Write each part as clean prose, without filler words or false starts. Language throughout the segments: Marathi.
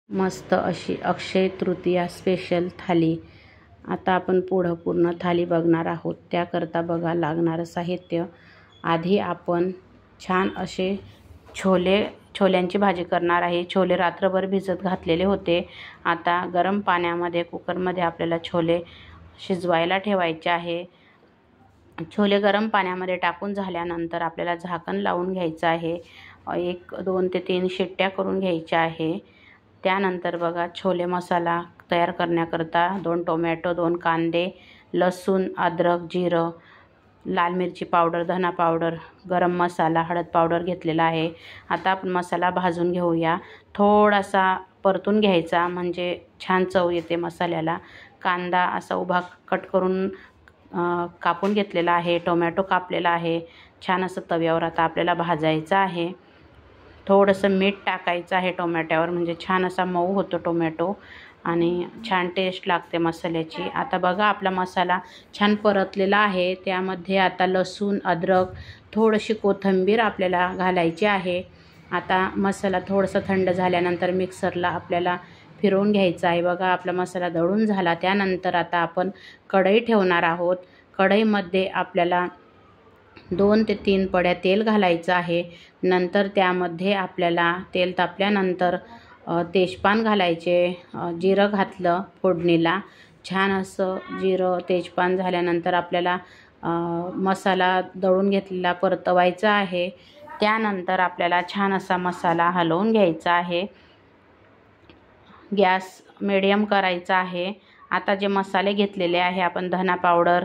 मस्त अशी अक्षय तृतीया स्पेशल थाली। आता आपण पुढं पूर्ण थाली बघणार आहोत। त्याकरता बघा लागणारं साहित्य। आधी आपण छान असे छोल्यांची भाजी करणार आहे। छोले रात्रभर भिजत घातलेले होते। आता गरम पाण्यामध्ये कुकरमध्ये आपल्याला छोले शिजवायला ठेवायचे आहे। छोले गरम पाण्यामध्ये टाकून झाल्यानंतर आपल्याला झाकण लावून घ्यायचं आहे। 1 2 ते 3 शिट्ट्या करून घ्यायच्या आहे। त्यानंतर बघा छोले मसाला तयार करण्याकरता 2 टोमॅटो, 2 कांदे, लसूण, अद्रक, जिरं, लाल मिरची पावडर, धना पावडर, गरम मसाला, हळद पावडर घेतलेला आहे। आता आपण मसाला भाजून घेऊया। थोडासा परतून घ्यायचा म्हणजे छान चव येते मसाल्याला। कांदा असा उभा कट करून कापून घेतलेला आहे। टोमॅटो कापलेला आहे। छान असं तव्यावर आता आपल्याला भाजायचं आहे। थोडंसं मीठ टाकायचं आहे टोमॅटोवर म्हणजे छान असा मऊ होतो टोमॅटो आणि छान टेस्ट लागते मसाल्याची। आता बघा आपला मसाला छान परतलेला आहे। त्यामध्ये आता लसूण, अद्रक, थोडीशी कोथिंबीर आपल्याला घालायची आहे। आता मसाला थोडासा थंड झाल्यानंतर मिक्सरला आपल्याला फिरवून घ्यायचा आहे। बघा आपला मसाला दळून झाला। त्यानंतर आता आपण कढई ठेवणार आहोत। कढईमध्ये आपल्याला 2 ते 3 पड्या तेल घालायचं आहे। नंतर त्यामध्ये आपल्याला तेल तापल्यानंतर तेजपान घालायचे। जिरं घातलं फोडणीला। छान असं जिरं तेजपान झाल्यानंतर आपल्याला मसाला दळून घेतलेला परतवायचा आहे। त्यानंतर आपल्याला छान असा मसाला हलवून घ्यायचा आहे। गॅस मीडियम करायचा आहे। आता जे मसाले घेतलेले आहे आपण धना पावडर,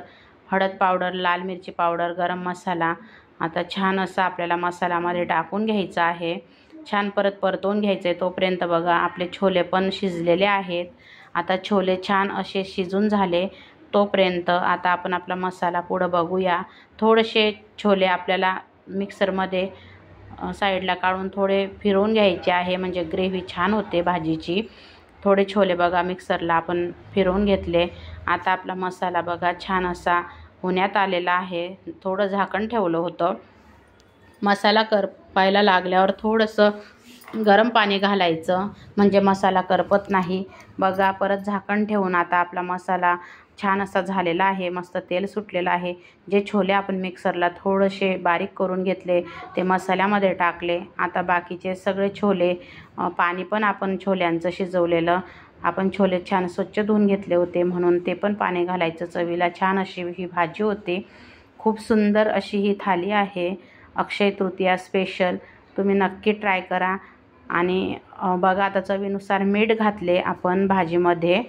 हळद पावडर, लाल मिरची पावडर, गरम मसाला आता छान असं आपल्याला मसाल्यामध्ये टाकून घ्यायचं आहे। छान परतवून घ्यायचं आहे। तोपर्यंत बघा आपले छोले पण शिजलेले आहेत। आता छोले छान असे शिजून झाले तोपर्यंत आता आपण आपला मसाला पुढं बघूया। थोडेसे छोले आपल्याला मिक्सरमध्ये साईडला काढून थोडे फिरवून घ्यायचे आहे म्हणजे ग्रेव्ही छान होते भाजीची। थोडे छोले बघा मिक्सरला आपण फिरवून घेतले। आता आपला मसाला बघा छान असा होण्यात आलेला आहे। थोडं झाकण ठेवलं होतं। मसाला करपायला लागल्यावर थोडंसं गरम पाणी घालायचं म्हणजे मसाला करपत नाही। बघा परत झाकण ठेवून आता आपला मसाला छान असा झालेला आहे। मस्त तेल सुटलेलं आहे। जे छोले आपण मिक्सरला थोडेसे बारीक करून घेतले ते मसाल्यामध्ये टाकले। आता बाकीचे सगळे छोले पाणी पण आपण छोल्यांचं शिजवलेलं आपण छोले छान स्वच्छ धुवून घेतले होते म्हणून ते पण पाणी घालायचं। चवीला छान अशी ही भाजी होते। खूप सुंदर अशी ही थाली आहे अक्षय तृतीया स्पेशल। तुम्ही नक्की ट्राय करा आणि बघा आता चवीनुसार मीठ घातले आपण भाजीमध्ये।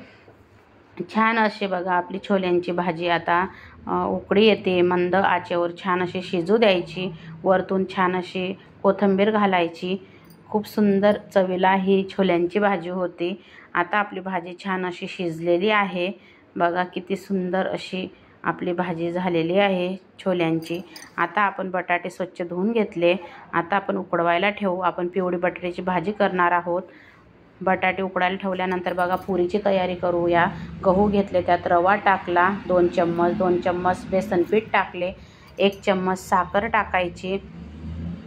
छान असे बघा आपली छोल्यांची भाजी आता उकळी येते मंद आचेवर छान अशी शिजू द्यायची। वरतून छान अशी कोथिंबीर घालायची। खूप सुंदर चवीला ही छोल्यांची भाजी होती। आता आपली भाजी छान अशी शिजलेली आहे। बघा किती सुंदर अशी आपली भाजी झालेली आहे छोल्यांची। आता आपण बटाटे स्वच्छ धुवून घेतले। आता आपण उकडवायला ठेवू। आपण पिवळी बटाट्याची भाजी करणार आहोत। बटाटे उकडायला ठेवल्यानंतर बघा पुरीची तयारी करूया। गहू घेतले त्यात रवा टाकला 2 चम्मच, 2 चम्मच बेसन पीठ टाकले, 1 चम्मच साखर टाकायची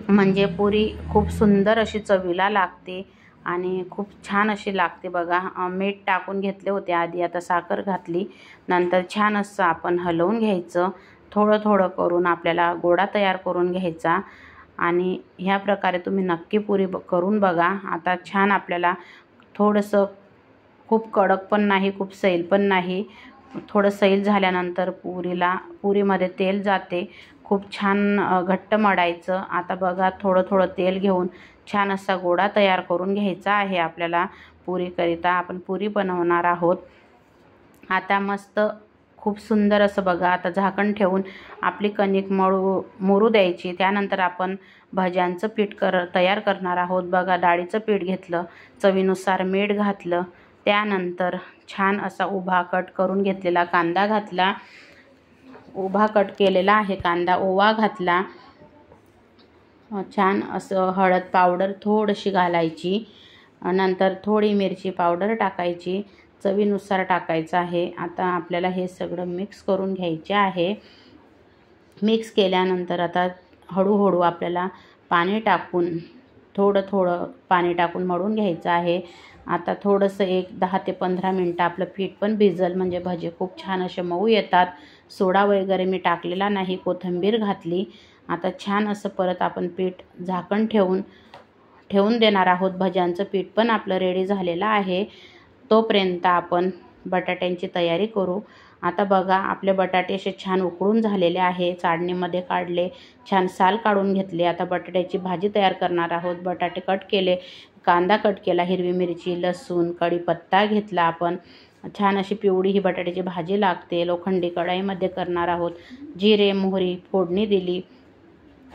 म्हणजे पुरी खूप सुंदर अशी चवीला लागते आणि खूप छान अशी लागते। बघा मीठ टाकून घेतले होते आधी आता साखर घातली। नंतर छान असं आपण हलवून घ्यायचं। थोडं थोडं करून आपल्याला गोळा तयार करून घ्यायचा आणि ह्या प्रकारे तुम्ही नक्की पुरी करून बघा। आता छान आपल्याला थोडंसं खूप कडक पण नाही खूप सैल पण नाही। थोडं सैल झाल्यानंतर पुरीमध्ये तेल जाते। खूप छान घट्ट मळायचं। आता बघा थोडं थोडं तेल घेऊन छान असा गोळा तयार करून घ्यायचा आहे आपल्याला पुरीकरिता। आपण पुरी बनवणार आहोत। आता मस्त खूप सुंदर असं बघा आता झाकण ठेवून आपली कणिक मुरू द्यायची। त्यानंतर आपण भज्यांचं पीठ तयार करणार आहोत। बघा डाळीचं पीठ घेतलं, चवीनुसार मीठ घातलं, त्यानंतर छान असा उभा कट करून घेतलेला कांदा घातला। उभा कट केलेला आहे कांदा ओवा घातला। छान असं हळद पावडर थोडीशी घालायची। नंतर थोडी मिरची पावडर टाकायची, चवीनुसार टाकायचं आहे। आता आपल्याला हे सगळं मिक्स करून घ्यायचे आहे। मिक्स केल्यानंतर आता हळूहळू आपल्याला पाणी टाकून थोडं थोडं पाणी टाकून मळून घ्यायचं आहे. आता थोडंसं एक 10 ते 15 मिनटं आपलं पीठ पण भिजल, म्हणजे भजे खूप छान असे मऊ येतात. सोडा वगैरे मी टाकलेला नाही, कोथिंबीर घातली. आता छान असं परत आपण पीठ झाकण ठेवून देणार आहोत. भज्यांचं पीठ पण आपलं रेडी झालेलं आहे. तोपर्यंत आपण बटाट्यांची तयारी करू. आता बघा आपले बटाटे असे छान उकळून झालेले आहे. चाळणीमध्ये काढले, छान साल काढून घेतले. आता बटाट्याची भाजी तयार करणार आहोत. बटाटे कट केले, कांदा कट केला, हिरवी मिरची, लसूण, कढीपत्ता घेतला आपण. छान अशी पिवळी ही बटाट्याची भाजी लागते. लोखंडी कढईमध्ये करणार आहोत. जिरे मोहरी फोडणी दिली.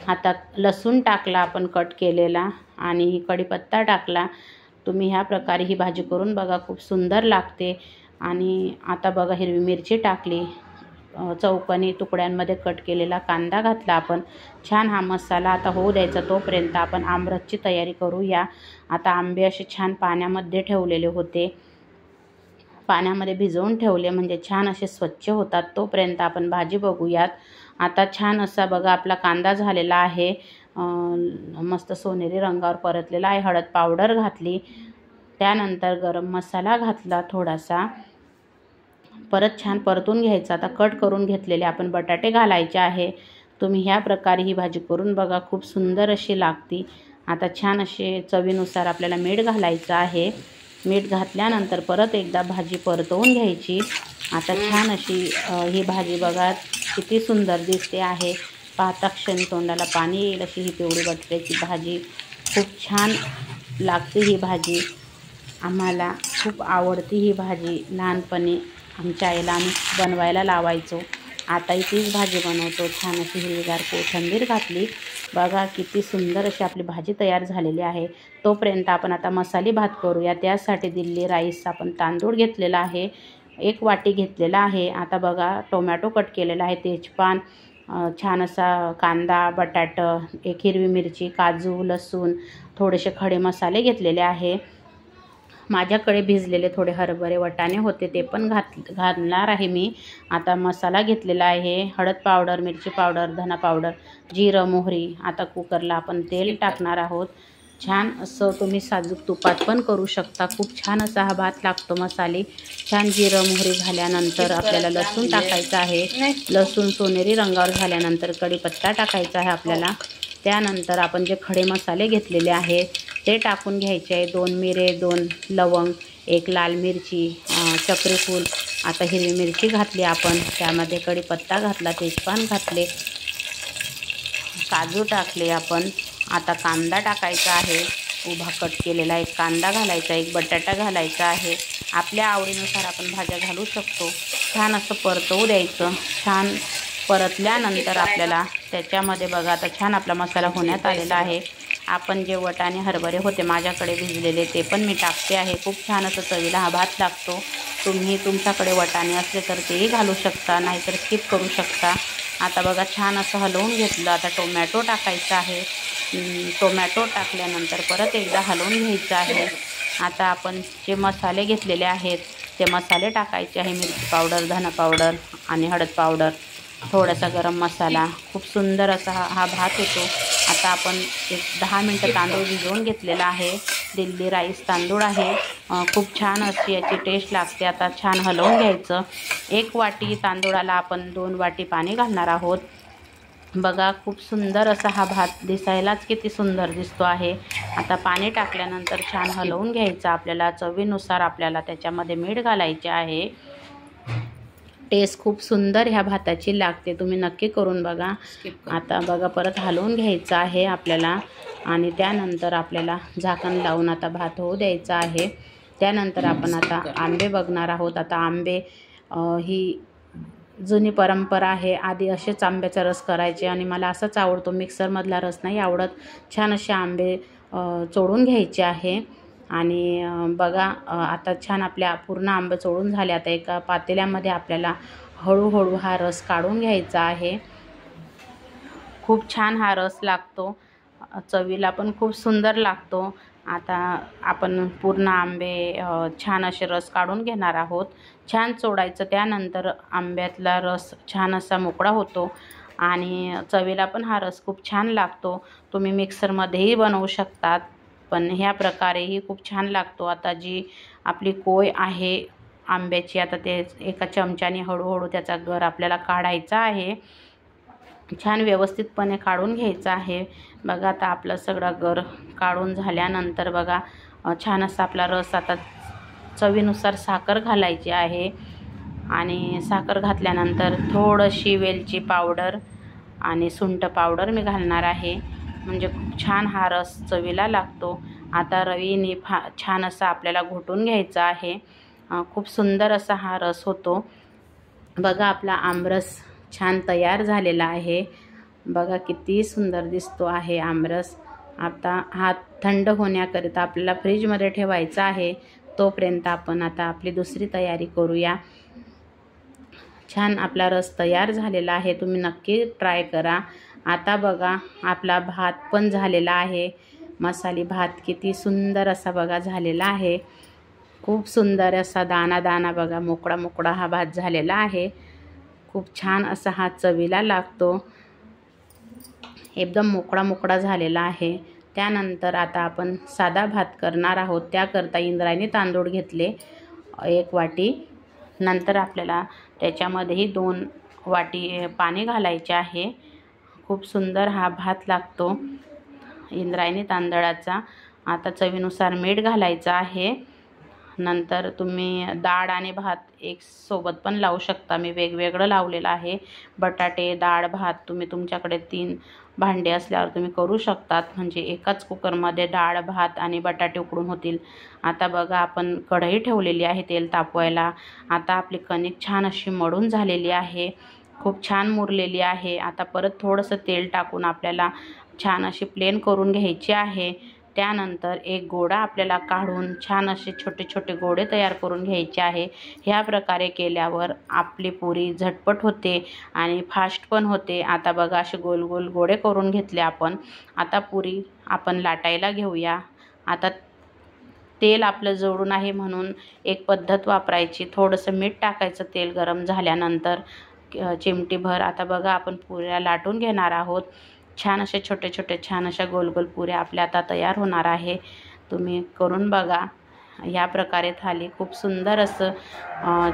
आता लसूण टाकला आपण कट केलेला आणि कढीपत्ता टाकला. तुम्ही ह्या प्रकारे ही भाजी करून बघा, खूप सुंदर लागते. आणि आता बघा हिरवी मिरची टाकली, चौकोनी तुकड्यांमध्ये कट केलेला कांदा घातला आपण. छान हा मसाला आता होऊ द्यायचा. तोपर्यंत आपण आमरसची तयारी करूया. आता आंबे असे छान पाण्यामध्ये ठेवलेले होते, पाण्यामध्ये भिजवून ठेवले म्हणजे छान असे स्वच्छ होतात. तोपर्यंत आपण भाजी बघूयात. आता छान असा बघा आपला कांदा झालेला आहे, मस्त सोनेरी रंगावर परतलेला आहे. हळद पावडर घातली, त्यानंतर गरम मसाला घातला थोडासा. परत छान परतून घ्यायचा. आता कट करून घेतलेले आपण बटाटे घालायचे आहे. तुम्ही ह्या प्रकारे ही भाजी करून बघा, खूप सुंदर अशी लागते. आता छान असे चवीनुसार आपल्याला मीठ घालायचं आहे. मीठ घातल्यानंतर परत एकदा भाजी परतवून घ्यायची. आता छान अशी ही भाजी बघा किती सुंदर दिसते आहे. पाहता क्षणी तोंडाला पाणी येईल अशी ही पिवळी बटाट्याची भाजी खूप छान लागते. ही भाजी आम्हाला खूप आवडती. ही भाजी लहानपणी आमच्या आईला आम्ही बनवायला लावायचो. आताही तीच भाजी बनवतो. छान अशी हिरवीगार कोथिंबीर घातली. बघा किती सुंदर अशी आपली भाजी तयार झालेली आहे. तोपर्यंत आपण आता मसाले भात करूया. त्यासाठी दिल्ली राईस आपण तांदूळ घेतलेला आहे, 1 वाटी घेतलेला आहे. आता बघा टोमॅटो कट केलेला आहे, तेजपान, छान असा कांदा, बटाटा, 1 हिरवी मिरची, काजू, लसूण, थोडेसे खडे मसाले घेतलेले आहे. माझ्याकडे भिजलेले थोडे हरभरे वाटाणे होते, ते पण घालणार आहे मी. आता मसाला घेतलेला आहे, हळद पावडर, मिरची पावडर, धना पावडर, जिरं मोहरी. आता कुकरला आपण तेल टाकणार आहोत. छान असं तुम्ही साजूक तुपात पण करू शकता. खूप छान असा हा भात लागतो. मसाले छान जिरं मोहरी झाल्यानंतर आपल्याला लसूण टाकायचं आहे. लसूण सोनेरी रंगावर झाल्यानंतर कढीपत्ता टाकायचा आहे आपल्याला. त्यानंतर आपण जे खडे मसाले घेतलेले आहेत ते टाकून घ्यायचे आहे. 2 मिरे, 2 लवंग, 1 लाल मिरची, चक्रीफूल. आता हिरवी मिरची घातली आपण, त्यामध्ये कढीपत्ता घातला, तेजपान घातले, काजू टाकले आपण. आता कांदा टाकायचा आहे, उभा कट केलेला 1 कांदा घालायचा, 1 बटाटा घालायचा आहे. आपल्या आवडीनुसार आपण भाज्या घालू शकतो. छान असं परतवू द्यायचं. छान परतल्यानंतर आपल्याला त्याच्यामध्ये बघा आता छान आपला मसाला होण्यात आलेला आहे. आपण जे वाटाणे हरभरे होते माझ्याकडे भिजलेले ते पण मी टाकते आहे. खूप छान असं चवीला हा भात लागतो. तुम्ही तुमच्याकडे वाटाणे असले तर तेही घालू शकता, नाहीतर स्किप करू शकता. आता बघा छान असं हलवून घेतलं. आता टोमॅटो टाकायचा आहे. टोमॅटो टाकल्यानंतर परत एकदा हलवून घ्यायचं आहे. आता आपण जे मसाले घेतलेले आहेत ते मसाले टाकायचे आहे. मिरची पावडर, धना पावडर आणि हळद पावडर, थोडासा गरम मसाला. खूप सुंदर असा हा भात होतो. आता आपण 10 मिनटं तांदूळ भिजवून घेतलेला आहे. दिल्ली राईस तांदूळ आहे. खूप छान अशी याची टेस्ट लागते. आता छान हलवून घ्यायचं. 1 वाटी तांदूळाला आपण 2 वाटी पाणी घालणार आहोत. बघा खूप सुंदर असा हा भात दिसायलाच किती सुंदर दिसतो आहे. आता पाणी टाकल्यानंतर छान हलवून घ्यायचं. आपल्याला चवीनुसार आपल्याला त्याच्यामध्ये मीठ घालायचे आहे. टेस्ट खूप सुंदर ह्या भाताची लागते. तुम्ही नक्की करून बघा. आता बघा परत हलवून घ्यायचं आहे आपल्याला आणि त्यानंतर आपल्याला झाकण लावून आता भात होऊ द्यायचा आहे. त्यानंतर आपण आता आंबे बघणार आहोत. आता आंबे ही जुनी परंपरा आहे. आधी असेच आंब्याचा रस करायचे आणि मला असाच आवडतो, मिक्सरमधला रस नाही आवडत. छान असे आंबे चोळून घ्यायचे आहे आणि बघा आता छान आपल्या पूर्ण आंबे चोळून झाले. आता एका पातेल्यामध्ये आपल्याला हळूहळू हा रस काढून घ्यायचा आहे. खूप छान हा रस लागतो, चवीला पण खूप सुंदर लागतो. आता आपण पूर्ण आंबे छान असे रस काढून घेणार आहोत. छान चोळायचं. त्यानंतर आंब्यातला रस छान असा मोकळा होतो आणि चवीला पण हा रस खूप छान लागतो. तुम्ही मिक्सरमध्येही बनवू शकतात. पण ह्या प्रकारेही खूप छान लागतो। आता जी आपली कोय आहे आंब्याची, आता ते एका चमच्याने हळूहळू त्याचा गर आपल्याला काढायचा आहे, छान व्यवस्थितपणे काढून घ्यायचं आहे। बघा आता आपलं सगळं गर काढून झाल्यानंतर बघा छान असा आपला रस, आता चवीनुसार साखर घालायची आहे आणि साखर घातल्यानंतर थोडीशी वेलची पावडर आणि सुंठ पावडर मी घालणार आहे, म्हणजे खूप छान हा रस चवीला लागतो। आता रवीने छान असा आपल्याला घोटून घ्यायचा आहे, खूप सुंदर असा हा रस होतो। बघा आपला आमरस छान तयार झालेला आहे, बघा किती सुंदर दिसतो आहे आमरस। आता हा थंड होण्याकरिता आपल्याला फ्रीजमध्ये ठेवायचा आहे, तोपर्यंत आपण आता आपली दुसरी तयारी करूया। छान आपला रस तयार झालेला आहे, तुम्ही नक्की ट्राय करा। आता बघा आपला भात पण झालेला आहे, मसाली भात किती सुंदर असा बघा झालेला आहे, खूप सुंदर असा दाना दाना बघा मोकळा मोकळा हा भात झालेला आहे, खूप छान असा हा चवीला लागतो, एकदम मोकळा मोकळा झालेला आहे। त्यानंतर आता आपण साधा भात करणार आहोत, त्याकरता इंद्रायणी तांदूळ घेतले 1 वाटी, नंतर आपल्याला त्याच्यामध्येही 2 वाटी पाणी घालायचे आहे। खूप सुंदर हा भात लागतो इंद्रायणी तांदळाचा। आता चवीनुसार मीठ घालायचं आहे, नंतर तुम्ही डाळ आणि भात एक सोबत पण लावू शकता, मी वेगवेगळं लावलेलं आहे। बटाटे डाळ भात तुम्ही तुमच्याकडे 3 भांडे असल्यावर तुम्ही करू शकतात, म्हणजे एकाच कुकरमध्ये डाळ भात आणि बटाटे उकडून होतील। आता बघा आपण कढई ठेवलेली आहे तेल तापवायला, आता आपली कणिक छान अशी मळून झालेली आहे, खूप छान मुरलेली आहे। आता परत थोडंसं तेल टाकून आपल्याला छान अशी प्लेन करून घ्यायची आहे। त्यानंतर एक गोळा आपल्याला काढून छान असे छोटे छोटे गोळे तयार करून घ्यायचे आहे। ह्या प्रकारे केल्यावर आपली पुरी झटपट होते आणि फास्ट पण होते। आता बघा असे गोल गोल गोळे करून घेतले आपण, आता पुरी आपण लाटायला घेऊया। आता तेल आपलं जळून आहे म्हणून एक पद्धत वापरायची, थोडंसं मीठ टाकायचं तेल गरम झाल्यानंतर चिमटीभर। आता बघा आपण पुऱ्या लाटून घेणार आहोत, छान असे छोटे छोटे छान अशा गोल गोल पुऱ्या आपल्या आता तयार होणार आहे, तुम्ही करून बघा। ह्या प्रकारे थाली खूप सुंदर असं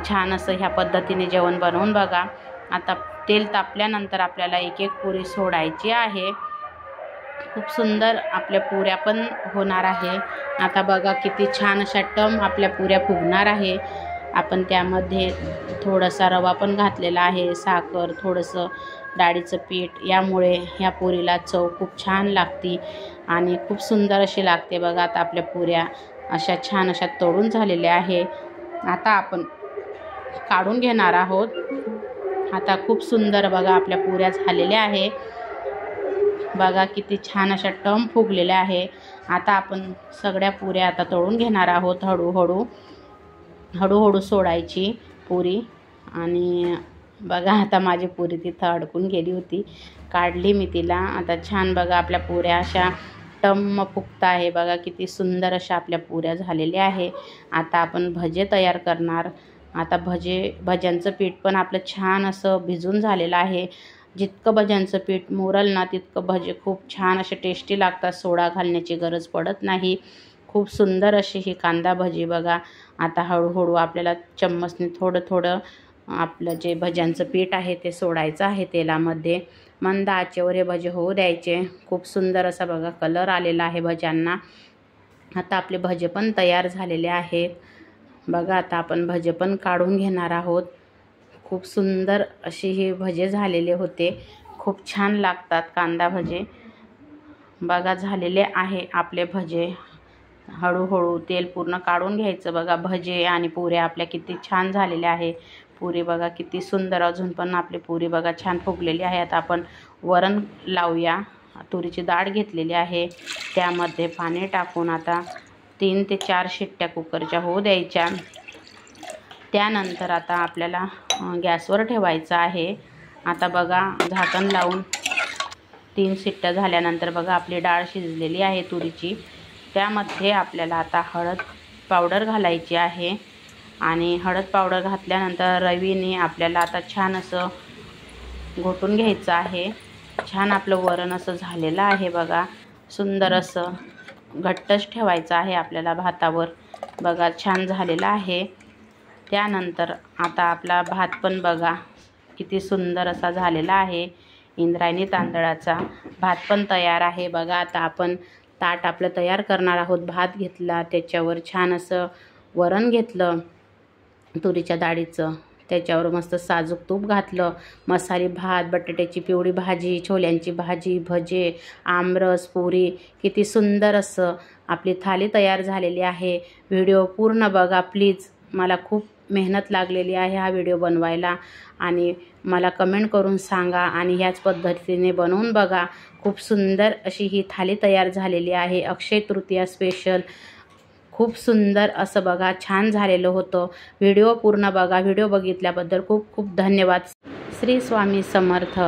छान असं ह्या पद्धतीने जेवण बनवून बघा। आता तेल तापल्यानंतर आपल्याला एक एक पुरी सोडायची आहे, खूप सुंदर आपल्या पुऱ्या पण होणार आहे। आता बघा किती छान अशा टम आपल्या पुऱ्या फुगणार आहे। आपण त्यामध्ये थोडासा रवा पण घातलेला आहे, साखर, थोडंसं डाळीचं पीठ, यामुळे ह्या पुरीला चव खूप छान लागते आणि खूप सुंदर अशी लागते। बघा आता आपल्या पुऱ्या अशा छान अशा तळून झालेल्या आहे, आता आपण काढून घेणार आहोत। आता खूप सुंदर बघा आपल्या पुऱ्या झालेल्या आहे, बघा किती छान अशा टम फुगलेल्या आहे। आता आपण सगळ्या पुऱ्या आता तळून घेणार आहोत, हळूहळू हळूहळू सोडायची पुरी। आणि बघा आता माझी पुरी तिथं अडकून गेली होती, काढली मी तिला। आता छान बघा आपल्या पुऱ्या अशा टम्म फुगत आहे, बघा किती सुंदर अशा आपल्या पुऱ्या झालेल्या आहे। आता आपण भजे तयार करणार, आता भज्यांचं पीठ पण आपलं छान असं भिजून झालेलं आहे, जितकं भज्यांचं पीठ मुरल ना तितकं भजे खूप छान असे टेस्टी लागतात, सोडा घालण्याची गरज पडत नाही, खूप सुंदर अशी ही कांदा भजी बघा। आता हळूहळू आपल्याला चम्मचने थोडं थोडं आपलं जे भज्यांचं पीठ आहे ते सोडायचं आहे तेलामध्ये, मंद आचेवर हे भजे होऊ द्यायचे। खूप सुंदर असा बघा कलर आलेला आहे भज्यांना। आता आपले भजे पण तयार झालेले आहेत, बघा आता आपण भजे पण काढून घेणार आहोत। खूप सुंदर अशी हे भजे झालेले होते, खूप छान लागतात कांदा भजे। बघा झालेले आहे आपले भजे, हळूहळू तेल पूर्ण काढून घ्यायचं। बघा भजे आणि पुऱ्या आपल्या किती छान झालेल्या आहे, पुरी बघा किती सुंदर, अजून पण आपली पुरी बघा छान फुगलेली आहे। आता आपण वरण लावूया, तुरीची डाळ घेतलेली आहे, त्यामध्ये पाणी टाकून आता 3 ते 4 शिट्ट्या कुकरच्या होऊ द्यायच्या। त्यानंतर आता आपल्याला गॅसवर ठेवायचं आहे। आता बघा झाकण लावून 3 शिट्ट्या झाल्यानंतर बघा आपली डाळ शिजलेली आहे तुरीची, त्यामध्ये आपल्याला आता हळद पावडर घालायची आहे आणि हळद पावडर घातल्यानंतर रवीने आपल्याला आता छान असं घोटून घ्यायचं आहे। छान आपलं वरण असं झालेलं आहे बघा, सुंदर असं घट्टच ठेवायचं आहे आपल्याला भातावर. बघा छान झालेला आहे. त्यानंतर आता आपला भात पण बघा किती सुंदर असा झालेला आहे. इंद्रायणी तांदळाचा भात पण तयार आहे. बघा आता आपण ताट आपलं तयार करणार आहोत. भात घेतला, त्याच्यावर छान असं वरण घेतलं तुरीच्या डाळीचं, त्याच्यावर मस्त साजूक तूप घातलं, मसाले भात, बटाट्याची पिवळी भाजी, छोल्यांची भाजी, भजे, आमरस, पुरी. किती सुंदर असं आपली थाली तयार झालेली आहे. व्हिडिओ पूर्ण बघा प्लीज. मला खूप मेहनत लागलेली आहे हा व्हिडिओ बनवायला आणि मला कमेंट करून सांगा आणि ह्याच पद्धतीने बनवून बघा. खूप सुंदर अशी ही थाली तयार झालेली आहे. अक्षय तृतीया स्पेशल. खूप सुंदर असं बघा छान झालेलं होतं. व्हिडिओ पूर्ण बघा. व्हिडिओ बघितल्याबद्दल खूप खूप धन्यवाद. श्री स्वामी समर्थ.